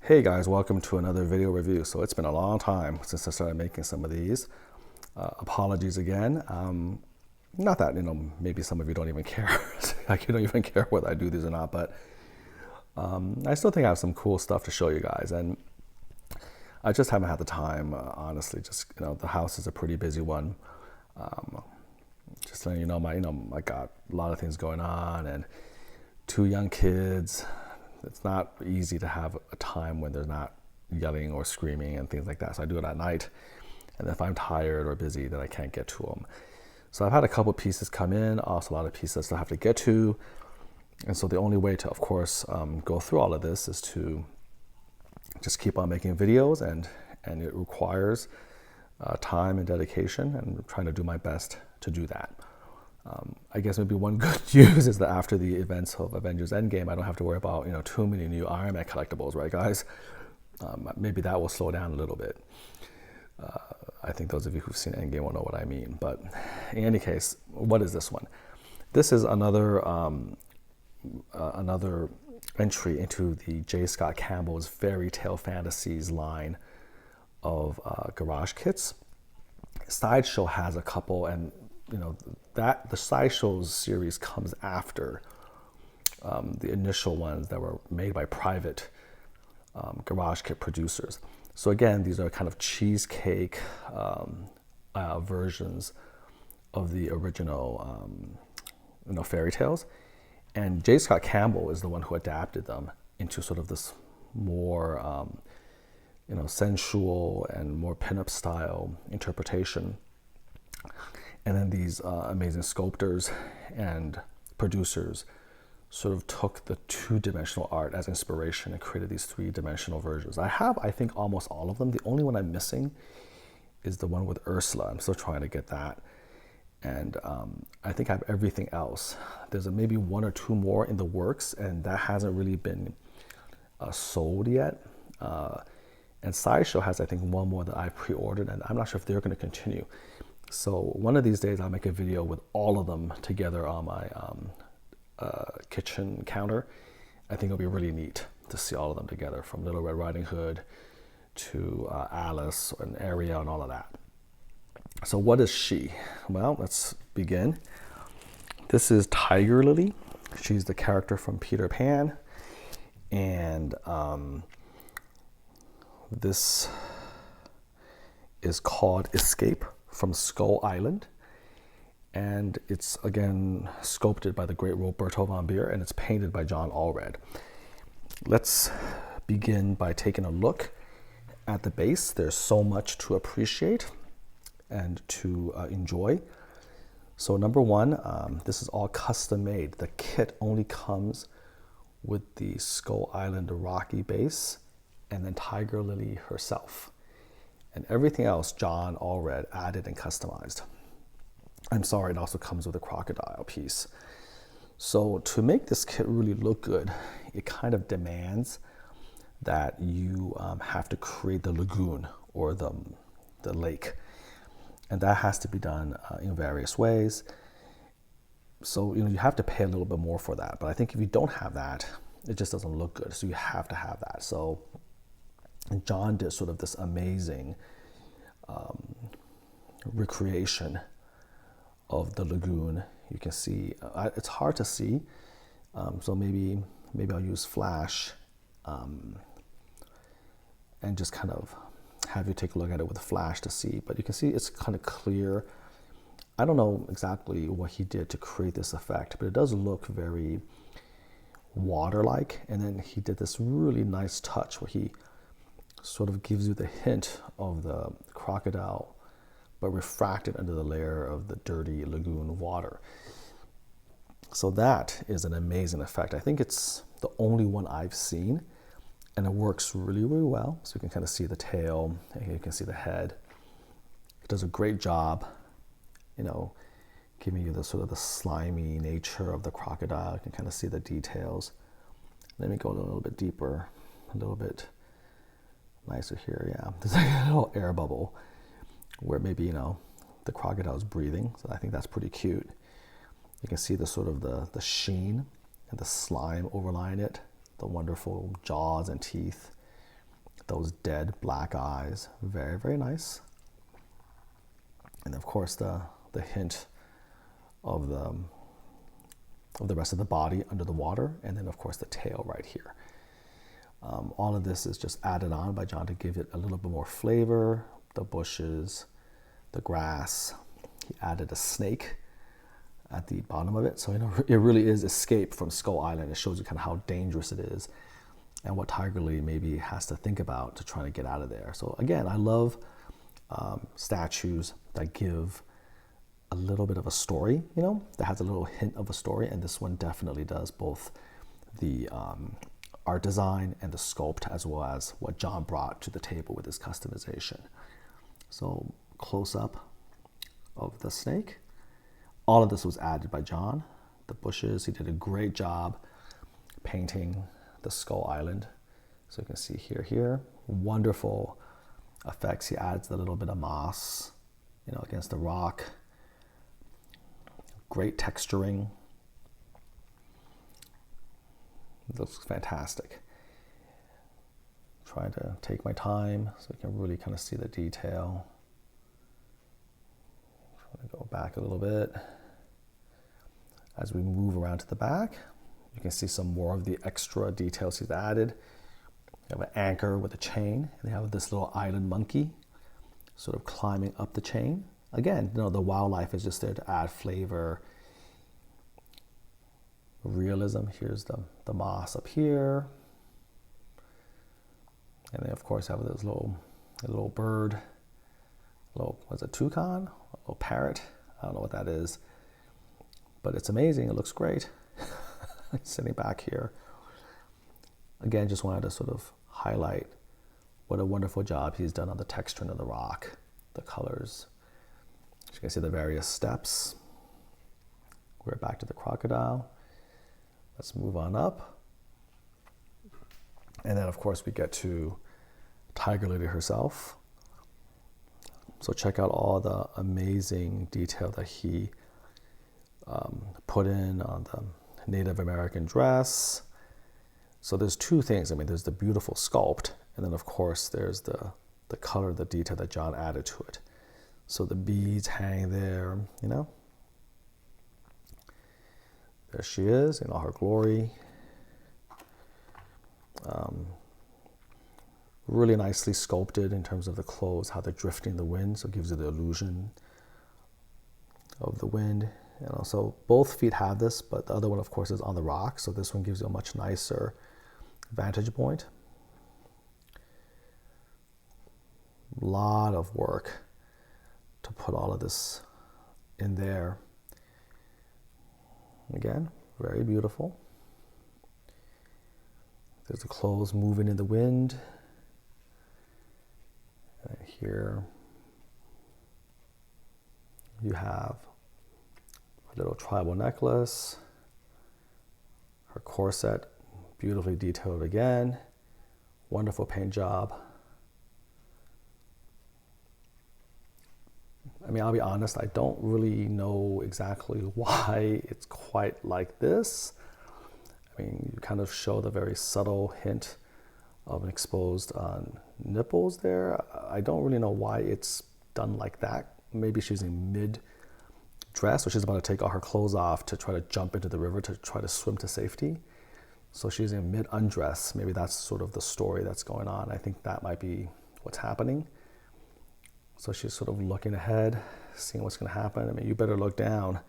Hey guys, welcome to another video review. So it's been a long time since I started making some of these. Apologies again. Not that, maybe some of you don't even care. Like you don't even care whether I do these or not, but I still think I have some cool stuff to show you guys. And I just haven't had the time, honestly. Just, the house is a pretty busy one. Just letting you know, I got a lot of things going on and 2 young kids. It's not easy to have a time when they're not yelling or screaming and things like that. So I do it at night. And if I'm tired or busy, then I can't get to them. So I've had a couple pieces come in, also a lot of pieces I still have to get to. And so the only way to, of course, go through all of this is to just keep on making videos, and it requires time and dedication, and I'm trying to do my best to do that. I guess maybe one good news is that after the events of Avengers Endgame, I don't have to worry about too many new Iron Man collectibles, right, guys? Maybe that will slow down a little bit. I think those of you who've seen Endgame will know what I mean. But in any case, what is this one? This is another entry into the J. Scott Campbell's Fairytale Fantasies line of garage kits. Sideshow has a couple, and that the Sideshows series comes after the initial ones that were made by private garage kit producers. So again, these are kind of cheesecake versions of the original fairy tales. And J. Scott Campbell is the one who adapted them into sort of this more sensual and more pinup style interpretation. And then these amazing sculptors and producers sort of took the 2-dimensional art as inspiration and created these 3-dimensional versions. I have, I think, almost all of them. The only one I'm missing is the one with Ursula. I'm still trying to get that. And I think I have everything else. There's maybe 1 or 2 more in the works, and that hasn't really been sold yet. And Sideshow has, I think, 1 more that I've pre-ordered, and I'm not sure if they're going to continue. So one of these days I'll make a video with all of them together on my kitchen counter. I think it'll be really neat to see all of them together, from Little Red Riding Hood to Alice and Ariel and all of that. So what is she? Well, let's begin. This is Tigerlily. She's the character from Peter Pan. And this is called Escape from Skull Island. And it's, again, sculpted by the great Roberto Von Behr, and it's painted by John Allred. Let's begin by taking a look at the base. There's so much to appreciate and to enjoy. So number 1, this is all custom made. The kit only comes with the Skull Island rocky base and then Tigerlily herself. And everything else John Allred added and customized. I'm sorry, it also comes with a crocodile piece. So to make this kit really look good, it kind of demands that you have to create the lagoon, or the lake. And that has to be done in various ways. So you have to pay a little bit more for that. But I think if you don't have that, it just doesn't look good. So you have to have that. So John did sort of this amazing recreation of the lagoon. You can see, it's hard to see, so maybe I'll use flash and just kind of have you take a look at it with flash to see. But you can see it's kind of clear. I don't know exactly what he did to create this effect, but it does look very water-like. And then he did this really nice touch where he sort of gives you the hint of the crocodile, but refracted under the layer of the dirty lagoon water. So that is an amazing effect. I think it's the only one I've seen, and it works really, really well. So you can kind of see the tail, and you can see the head. It does a great job, giving you the sort of the slimy nature of the crocodile. You can kind of see the details. Let me go a little bit deeper, a little bit nicer here. Yeah, there's like a little air bubble where maybe the crocodile is breathing. So I think that's pretty cute. You can see the sort of the sheen and the slime overlying it, the wonderful jaws and teeth. those dead black eyes. Very, very nice. And of course the hint of the rest of the body under the water, and then of course the tail right here. All of this is just added on by John to give it a little bit more flavor. The bushes, the grass. He added a snake at the bottom of it. So, you know, it really is escape from Skull Island. It shows you kind of how dangerous it is and what Tigerlily maybe has to think about to try to get out of there. So again, I love statues that give a little bit of a story, you know, that has a little hint of a story. And this one definitely does, both the art design and the sculpt, as well as what John brought to the table with his customization. So close up of the snake. All of this was added by John. The bushes, he did a great job painting the Skull Island. So you can see here, wonderful effects. He adds a little bit of moss, you know, against the rock. Great texturing. It looks fantastic. Trying to take my time so you can really kind of see the detail. Trying to go back a little bit. As we move around to the back, you can see some more of the extra details he's added. You have an anchor with a chain, and they have this little island monkey sort of climbing up the chain. Again, you know, the wildlife is just there to add flavor, realism. Here's the moss up here. And then of course have this little bird, what's it, toucan? A little parrot. I don't know what that is, but it's amazing. It looks great. Sitting back here. Again, just wanted to sort of highlight what a wonderful job he's done on the texturing of the rock, the colors. As you can see the various steps. We're back to the crocodile. Let's move on up. And then of course we get to Tigerlily herself. So check out all the amazing detail that he put in on the Native American dress. So there's two things. I mean, there's the beautiful sculpt, and then of course there's the color, the detail that John added to it. So the beads hang there, you know. There she is in all her glory. Really nicely sculpted in terms of the clothes, how they're drifting in the wind, so it gives you the illusion of the wind. And also both feet have this, but the other one of course is on the rock, so this one gives you a much nicer vantage point. A lot of work to put all of this in there. Again, very beautiful. There's the clothes moving in the wind. And here you have a little tribal necklace. Her corset, beautifully detailed again. Wonderful paint job. I mean, I'll be honest, I don't really know exactly why it's quite like this. I mean, you kind of show the very subtle hint of an exposed nipples there. I don't really know why it's done like that. Maybe she's in mid-dress, or she's about to take all her clothes off to try to jump into the river to try to swim to safety. So she's in mid-undress. Maybe that's sort of the story that's going on. I think that might be what's happening. So she's sort of looking ahead, seeing what's going to happen. I mean, you better look down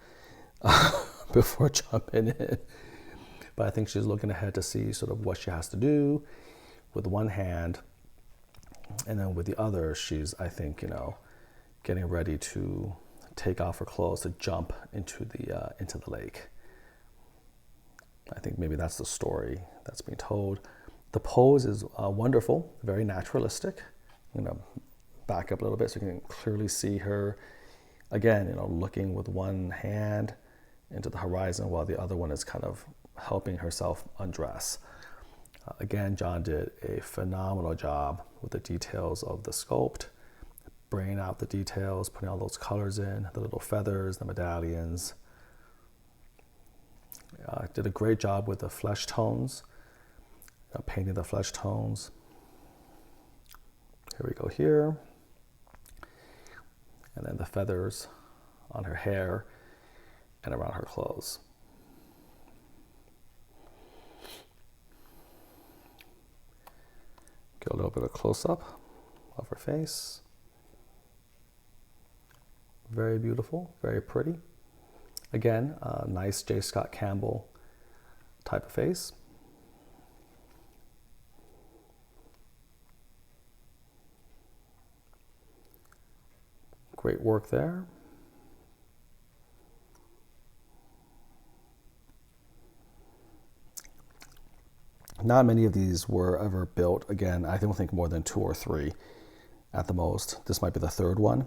before jumping in. But I think she's looking ahead to see sort of what she has to do with one hand. And then with the other, she's, I think, you know, getting ready to take off her clothes to jump into the lake. I think maybe that's the story that's being told. The pose is wonderful, very naturalistic. You know, back up a little bit so you can clearly see her again, you know, looking with one hand into the horizon while the other one is kind of helping herself undress. Again, John did a phenomenal job with the details of the sculpt, bringing out the details, putting all those colors in, the little feathers, the medallions. Did a great job with the flesh tones, painting the flesh tones. here we go here. And then the feathers on her hair and around her clothes. Get a little bit of close-up of her face. Very beautiful, very pretty. Again, a nice J. Scott Campbell type of face. Great work there. Not many of these were ever built. Again, I don't think more than 2 or 3 at the most. This might be the 3rd one.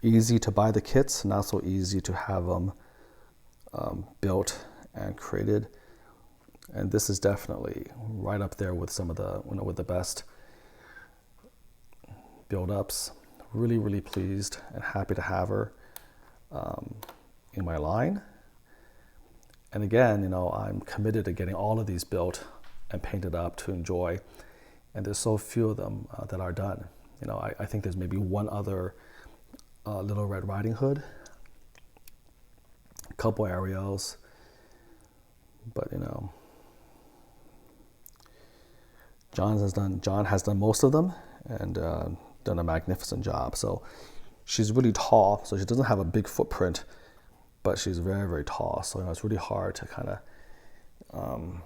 Easy to buy the kits, not so easy to have them built and created. And this is definitely right up there with some of the, with the best build-ups. Really, really pleased and happy to have her in my line. And again, I'm committed to getting all of these built and painted up to enjoy. And there's so few of them that are done. I think there's maybe one other Little Red Riding Hood, a couple Ariels, but John has done most of them and done a magnificent job. So she's really tall, so she doesn't have a big footprint, but she's very, very tall. So it's really hard to kind of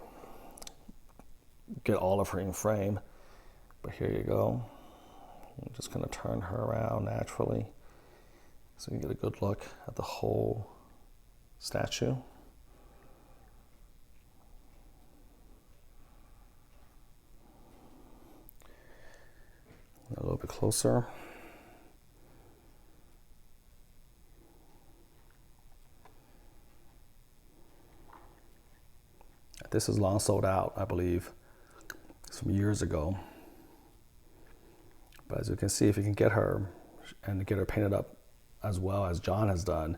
get all of her in frame. But here you go. I'm just going to turn her around naturally so you can get a good look at the whole statue. A little bit closer. This is long sold out, I believe, some years ago. But as you can see, if you can get her and get her painted up as well as John has done,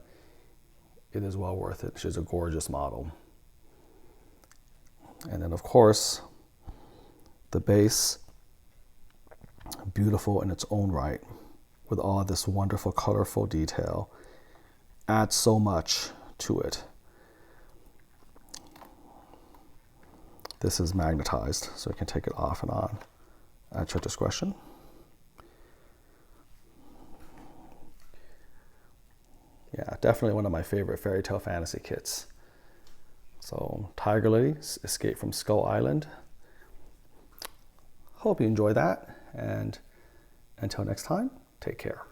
it is well worth it. She's a gorgeous model. And then of course, the base, beautiful in its own right, with all this wonderful, colorful detail, adds so much to it. This is magnetized, so you can take it off and on at your discretion. Yeah, definitely one of my favorite Fairytale fantasy kits. So Tigerlily, Escape from Skull Island. Hope you enjoy that, and until next time, take care.